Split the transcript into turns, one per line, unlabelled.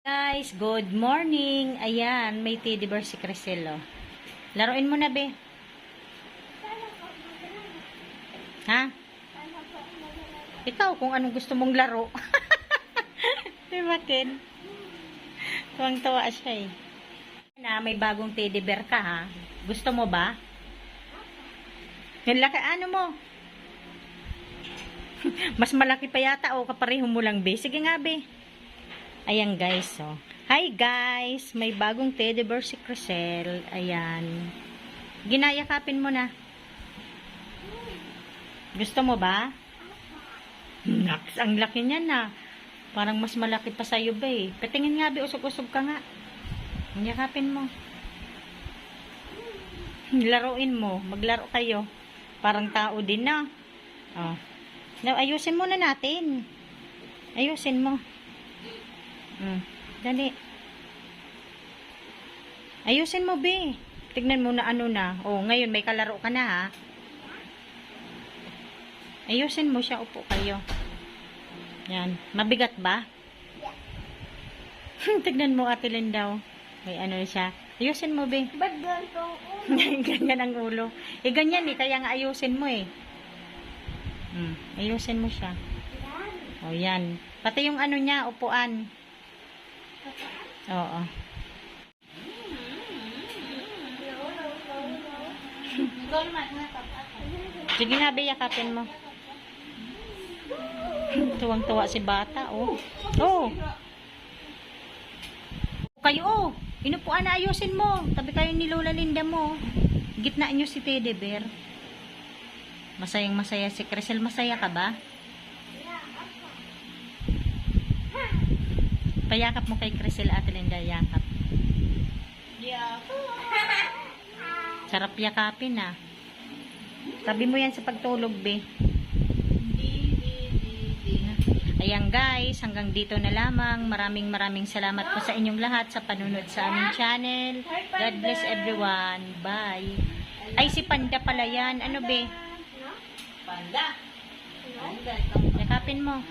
Guys, good morning. Ayan, may teddy bear si Crisel, oh. Laruin mo na, be. Ha? Ikaw, kung anong gusto mong laro. Diba, Ken? Tuwang-tuwa siya, eh. Na, may bagong teddy bear ka, ha? Gusto mo ba? Yan laki, ano mo? Mas malaki pa yata, o kapareho mo lang, be. Sige nga, be. Ayan guys, oh. Hi guys, may bagong teddy bear si Crisel. Ayan. Ginayakapin mo na. Gusto mo ba? Naks, ang laki niya na. Parang mas malaki pa sa'yo ba eh. Patingin nga, be, usog-usog ka nga. Yakapin mo. Laruin mo. Maglaro kayo. Parang tao din na. Oh. Now, ayusin muna natin. Ayusin mo. Dali. Ayusin mo, be. Tignan mo na ano na. Oh, ngayon may kalaro ka na, ha. Ayusin mo siya. Upo kayo. Yan. Mabigat ba? Yeah. Tignan mo, Ate Lindaw. May ano siya. Ayusin mo, be.
Ba't ganito ang ulo?
Ganyan ang ulo. Eh, ganyan eh. Kaya nga ayusin mo eh. Ayusin mo siya.
Yan.
O, yan. Pati yung ano niya, upuan. Oo. Sige na, be, yakapin mo. Tuwang-tuwa si bata, oh. Oh. Kayo, oh. Inupuan na, ayusin mo. Tabi kayo ni Lola Linda mo. Gitna nyo si teddy bear. Masayang masaya si Crisel. Masaya ka ba? Payakap mo kay Crisel, Ate Linda, yakap.
Yeah.
Sarap yakapin, ah. Tabi mo yan sa pagtulog, be. Ayan guys, hanggang dito na lamang. Maraming salamat po sa inyong lahat sa panunod sa aming channel. God bless everyone. Bye. Ay, si Panda pala yan. Ano, be?
Panda.
Yakapin mo.